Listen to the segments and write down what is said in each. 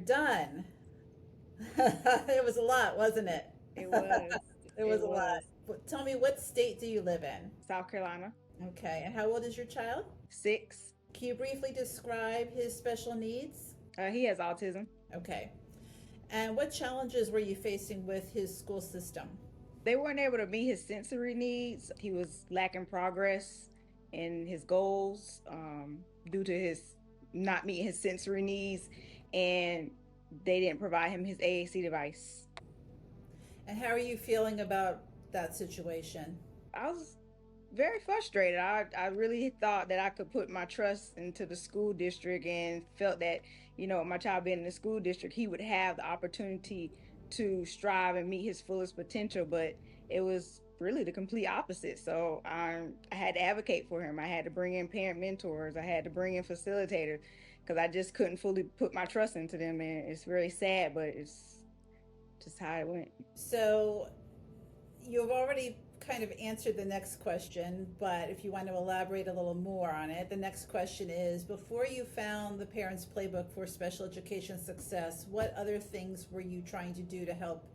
done. It was a lot, wasn't it? It was. It was It a lot. was. Tell me, what state do you live in? South Carolina. Okay, and how old is your child? 6. Can you briefly describe his special needs? He has autism. Okay. And what challenges were you facing with his school system? They weren't able to meet his sensory needs. He was lacking progress in his goals due to his not meeting his sensory needs, and they didn't provide him his AAC device. And how are you feeling about that situation? I was very frustrated. I really thought that I could put my trust into the school district and felt that, my child being in the school district, he would have the opportunity to strive and meet his fullest potential. But it was really the complete opposite. So I had to advocate for him. I had to bring in parent mentors. I had to bring in facilitators because I just couldn't fully put my trust into them. And it's really sad, but it's just how it went. So, you've already kind of answered the next question, but if you want to elaborate a little more on it, the next question is, before you found the Parents Playbook for Special Education Success, what other things were you trying to do to help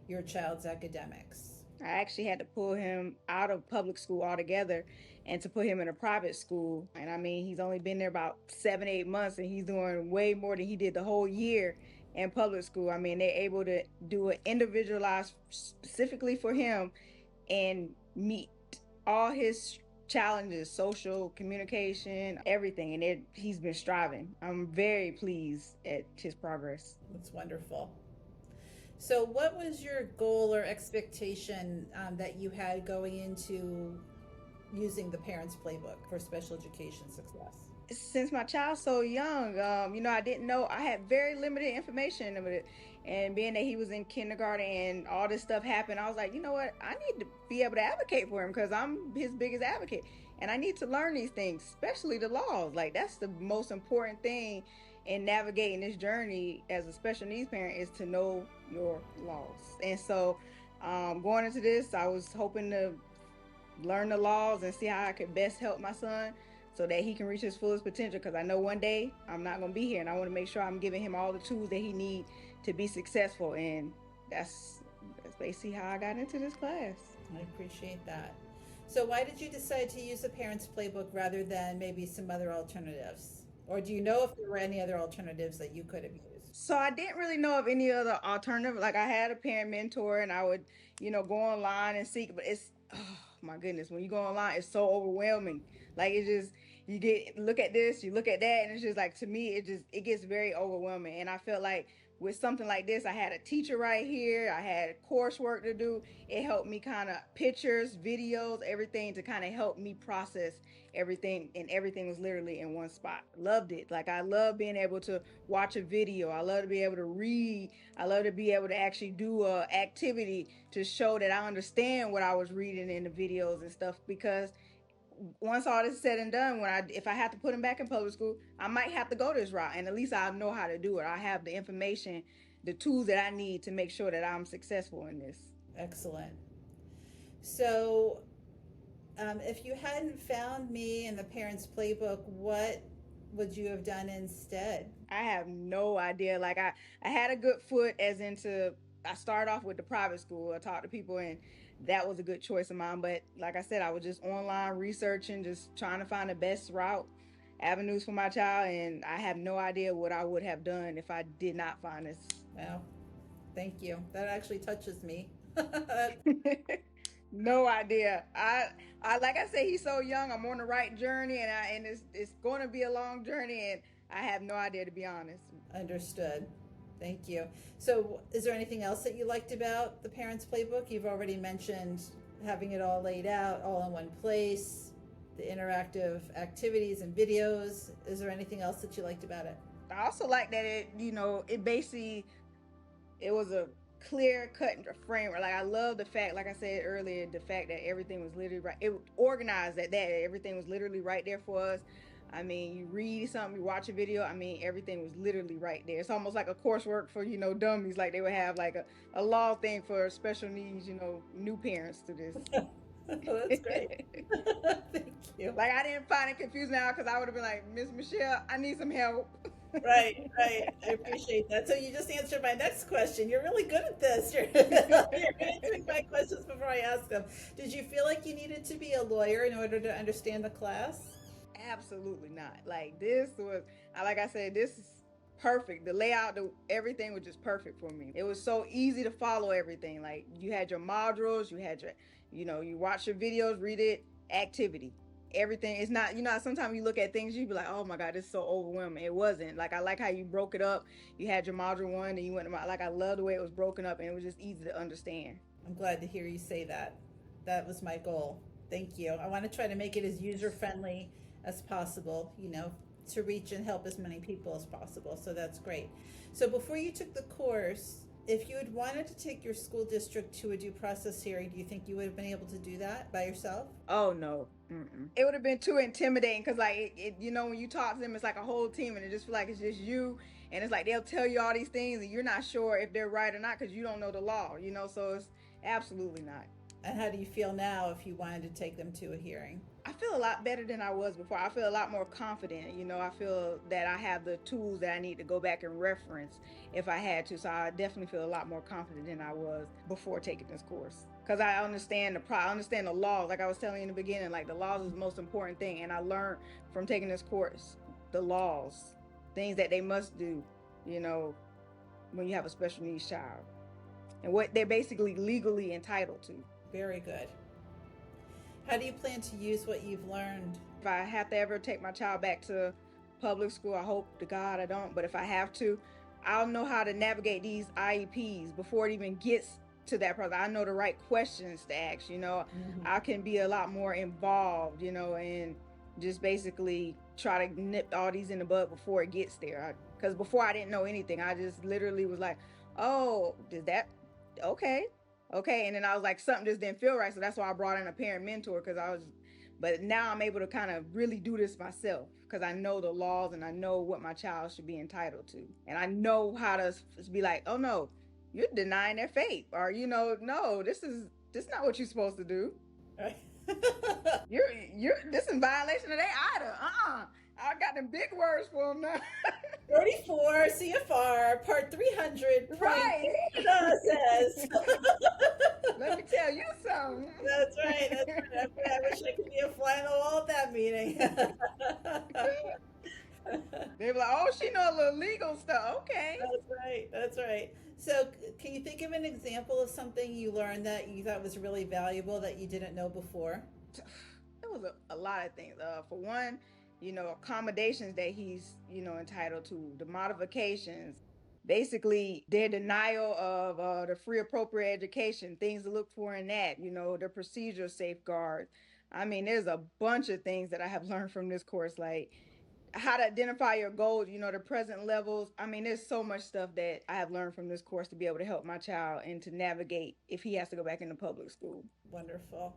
your child's academics? I actually had to pull him out of public school altogether and to put him in a private school. And I mean, he's only been there about 7, 8 months and he's doing way more than he did the whole year in public school. I mean, they're able to do it individualized specifically for him and meet all his challenges, social, communication, everything. And he's been striving. I'm very pleased at his progress. That's wonderful. So, what was your goal or expectation that you had going into using the Parents Playbook for Special Education Success? Since my child's so young, I didn't know. I had very limited information of it. And being that he was in kindergarten and all this stuff happened, I was like, you know what? I need to be able to advocate for him because I'm his biggest advocate. And I need to learn these things, especially the laws. Like, that's the most important thing in navigating this journey as a special needs parent is to know your laws. And so, going into this, I was hoping to learn the laws and see how I could best help my son so that he can reach his fullest potential, because I know one day I'm not going to be here and I want to make sure I'm giving him all the tools that he needs to be successful. And that's basically how I got into this class. I appreciate that. So, why did you decide to use the Parents Playbook rather than maybe some other alternatives? Or do you know if there were any other alternatives that you could have used? So I didn't really know of any other alternative. Like, I had a parent mentor and I would, go online and seek, but it's, oh my goodness, when you go online, it's so overwhelming. Like, it just, you look at this, you look at that, and it's just like, to me, it gets very overwhelming. And I felt like with something like this, I had a teacher right here, I had coursework to do. It helped me kind of pictures, videos, everything to kind of help me process everything, and everything was literally in one spot. Loved it. Like, I love being able to watch a video. I love to be able to read. I love to be able to actually do a activity to show that I understand what I was reading in the videos and stuff, because once all this is said and done, if I have to put him back in public school, I might have to go this route, and at least I know how to do it. I have the information, the tools that I need to make sure that I'm successful in this. Excellent. So, if you hadn't found me in the Parents Playbook, what would you have done instead? I have no idea. Like, I had a good foot as into, I started off with the private school. I talked to people and that was a good choice of mine. But like I said, I was just online researching, just trying to find the best route, avenues for my child. And I have no idea what I would have done if I did not find this. Well, thank you. That actually touches me. No idea. I like I said, he's so young. I'm on the right journey, and it's going to be a long journey, and I have no idea, to be honest. Understood. Thank you. So, is there anything else that you liked about the Parents Playbook? You've already mentioned having it all laid out, all in one place, the interactive activities and videos. Is there anything else that you liked about it? I also like that it basically, it was a clear cut framework. Like, I love the fact, like I said earlier, the fact that everything was literally right. It organized that everything was literally right there for us. I mean, you read something, you watch a video. I mean, everything was literally right there. It's almost like a coursework for, dummies. Like, they would have like a law thing for special needs, new parents to this. That's great. Thank you. Like, I didn't find it confusing now because I would have been like, Miss Michelle, I need some help. Right, right. I appreciate that. So you just answered my next question. You're really good at this. You're answering my questions before I ask them. Did you feel like you needed to be a lawyer in order to understand the class? Absolutely not. Like this was, like I said, this is perfect. The layout, everything was just perfect for me. It was so easy to follow everything. Like you had your modules, you had your, you watch your videos, read it, activity. Everything. It's not, sometimes you look at things, you be like, oh my God, this is so overwhelming. It wasn't. Like I like how you broke it up. You had your module one, and you went to like I love the way it was broken up, and it was just easy to understand. I'm glad to hear you say that. That was my goal. Thank you. I want to try to make it as user friendly as possible, to reach and help as many people as possible. So that's great. So before you took the course, if you had wanted to take your school district to a due process hearing, do you think you would have been able to do that by yourself? Oh no. Mm-mm. It would have been too intimidating because like when you talk to them, it's like a whole team, and it just feel like it's just you, and it's like they'll tell you all these things, and you're not sure if they're right or not because you don't know the law. So it's absolutely not. And how do you feel now if you wanted to take them to a hearing? I feel a lot better than I was before. I feel a lot more confident. I feel that I have the tools that I need to go back and reference if I had to. So I definitely feel a lot more confident than I was before taking this course. Because I understand I understand the laws. Like I was telling you in the beginning, like the laws is the most important thing. And I learned from taking this course the laws, things that they must do, you know, when you have a special needs child, and what they're basically legally entitled to. Very good. How do you plan to use what you've learned? If I have to ever take my child back to public school, I hope to God I don't, but if I have to, I'll know how to navigate these IEPs before it even gets to that process. I know the right questions to ask. Mhm. I can be a lot more involved, and just basically try to nip all these in the bud before it gets there. Because before I didn't know anything. I just literally was like, oh, is that okay? Okay. And then I was like, something just didn't feel right. So that's why I brought in a parent mentor because but now I'm able to kind of really do this myself because I know the laws and I know what my child should be entitled to. And I know how to be like, oh no, you're denying their faith. Or, no, this is not what you're supposed to do. Right. This is violation of their IDA. I got them big words for them now. 44 CFR Part 300 point Right. says. Let me tell you something. That's right. That's right. I wish I could be a fly on the wall at that meeting. They were like, oh, she know a little legal stuff. Okay. That's right. That's right. So, can you think of an example of something you learned that you thought was really valuable that you didn't know before? There was a lot of things. For one, accommodations that he's entitled to, the modifications, basically their denial of the free appropriate education, things to look for in that, the procedural safeguards. I mean, there's a bunch of things that I have learned from this course, like how to identify your goals, the present levels. I mean, there's so much stuff that I have learned from this course to be able to help my child and to navigate if he has to go back into public school. Wonderful.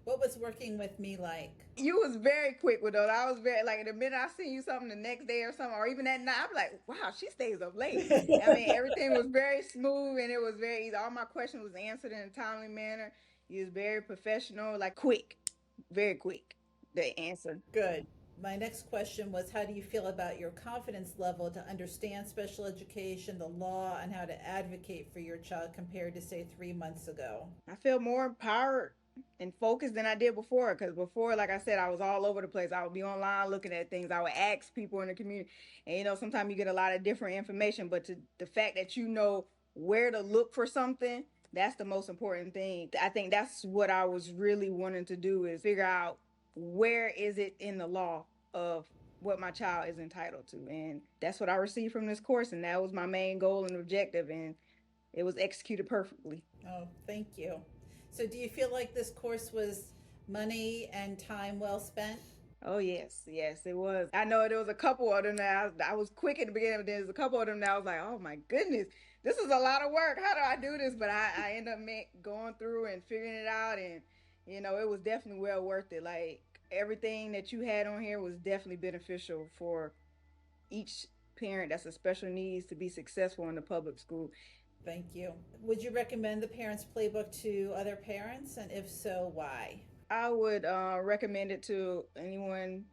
What was working with me like? You was very quick with those. I was very like the minute I see you something the next day or something, or even that night, I'm like, wow, she stays up late. I mean, everything was very smooth and it was very easy. All my questions was answered in a timely manner. You was very professional, like quick, very quick. The answer. Good. My next question was, how do you feel about your confidence level to understand special education, the law, and how to advocate for your child compared to, say, 3 months ago? I feel more empowered and focused than I did before. Because before, like I said, I was all over the place. I would be online looking at things. I would ask people in the community, and sometimes you get a lot of different information. But the fact that you know where to look for something, that's the most important thing. I think that's what I was really wanting to do is figure out where is it in the law of what my child is entitled to, and that's what I received from this course, and that was my main goal and objective, and it was executed perfectly. Oh, thank you. So, do you feel like this course was money and time well spent? Oh yes, yes, it was. I know there was a couple of them that I was quick at the beginning, but there's a couple of them that I was like, oh my goodness, this is a lot of work. How do I do this? But I ended up going through and figuring it out, and it was definitely well worth it. Like everything that you had on here was definitely beneficial for each parent that's a special needs to be successful in the public school. Thank you. Would you recommend the Parents Playbook to other parents? And if so, why? I would recommend it to anyone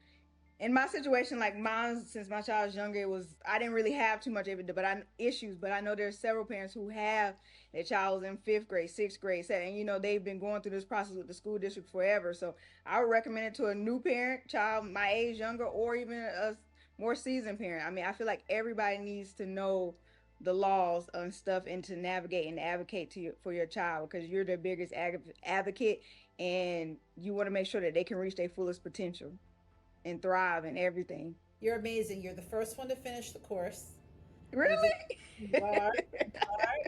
In my situation, like mine, since my child was younger, it was I didn't really have too much of it, but I issues. But I know there's several parents who have their child was in fifth grade, sixth grade, seven, and they've been going through this process with the school district forever. So I would recommend it to a new parent, child my age, younger, or even a more seasoned parent. I mean, I feel like everybody needs to know the laws and stuff and to navigate and advocate for your child because you're their biggest advocate, and you want to make sure that they can reach their fullest potential and thrive and everything. You're amazing. You're the first one to finish the course. You did, Really? you are,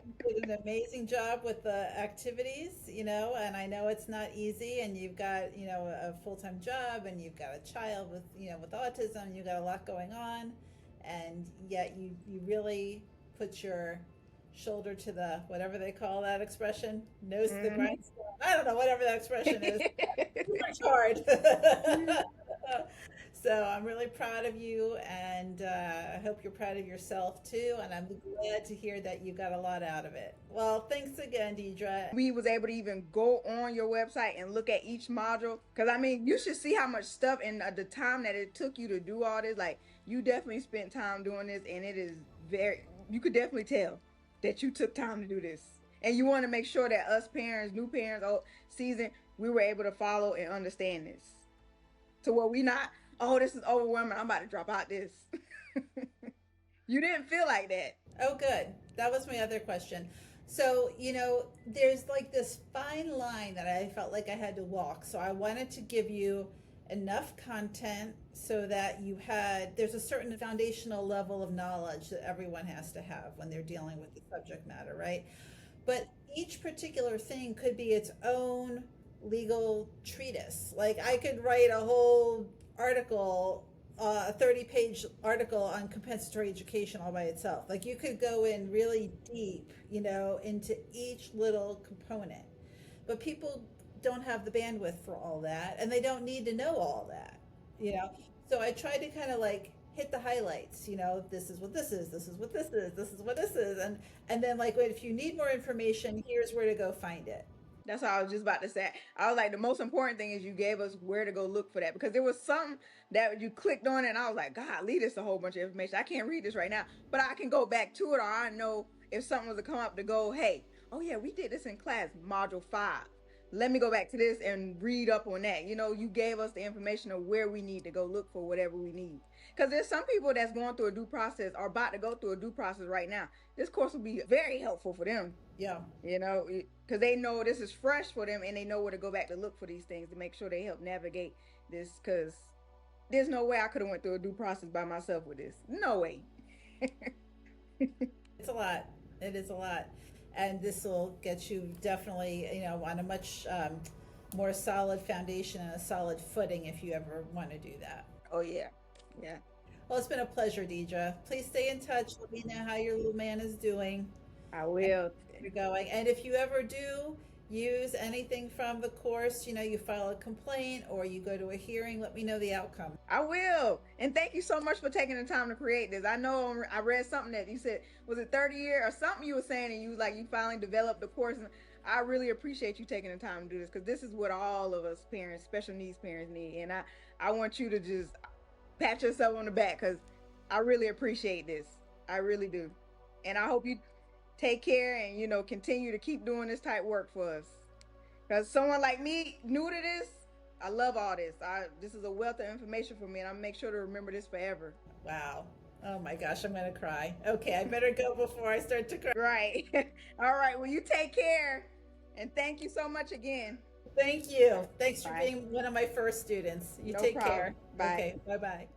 you did an amazing job with the activities, and I know it's not easy, and you've got, a full-time job, and you've got a child with, with autism, you've got a lot going on, and yet you really put your shoulder to the, whatever they call that expression, nose to the Hmm. grindstone. I don't know, whatever that expression is. You worked hard. So I'm really proud of you, and I hope you're proud of yourself too. And I'm glad to hear that you got a lot out of it. Well, thanks again, Deidre. We was able to even go on your website and look at each module because I mean you should see how much stuff and the time that it took you to do all this. Like you definitely spent time doing this, and it is very. You could definitely tell that you took time to do this, and you want to make sure that us parents, new parents, old season, we were able to follow and understand this. To where we not, oh, this is overwhelming. I'm about to drop out this. You didn't feel like that. Oh, good. That was my other question. So, there's like this fine line that I felt like I had to walk. So I wanted to give you enough content so that there's a certain foundational level of knowledge that everyone has to have when they're dealing with the subject matter, right? But each particular thing could be its own legal treatise. Like I could write a whole article, a 30-page article on compensatory education all by itself. Like you could go in really deep, into each little component. But people don't have the bandwidth for all that, and they don't need to know all that, you know. So I try to kind of like hit the highlights, this is what this is, this is what this is, this is what this is, and then like if you need more information, here's where to go find it. That's what I was just about to say. I was like, the most important thing is you gave us where to go look for that because there was something that you clicked on and I was like, God, leave this a whole bunch of information. I can't read this right now, but I can go back to it or I know if something was to come up to go, hey, oh yeah, we did this in class, module 5. Let me go back to this and read up on that. You gave us the information of where we need to go look for whatever we need. Because there's some people that's going through a due process or about to go through a due process right now. This course will be very helpful for them, Yeah. because they know this is fresh for them and they know where to go back to look for these things to make sure they help navigate this. Because there's no way I could have went through a due process by myself with this. No way. It's a lot. It is a lot. And this will get you definitely, on a much more solid foundation and a solid footing if you ever want to do that. Oh yeah, yeah. Well, it's been a pleasure, Deidre. Please stay in touch. Let me know how your little man is doing I and will. how you're going. And if you ever do use anything from the course, you file a complaint or you go to a hearing, let me know the outcome. I will. And thank you so much for taking the time to create this. I know I read something that you said, was it 30 year or something you were saying, and you was like, you finally developed the course. And I really appreciate you taking the time to do this because this is what all of us parents, special needs parents need. And I want you to just pat yourself on the back because I really appreciate this. I really do. And I hope you take care and, continue to keep doing this type work for us. Because someone like me, new to this, I love all this. This is a wealth of information for me, and I'll make sure to remember this forever. Wow. Oh my gosh, I'm going to cry. Okay, I better go before I start to cry. Right. All right. Well, you take care. And thank you so much again. Thank you. Thanks for Bye. being one of my first students. You No take problem. care. Bye. Okay, bye bye.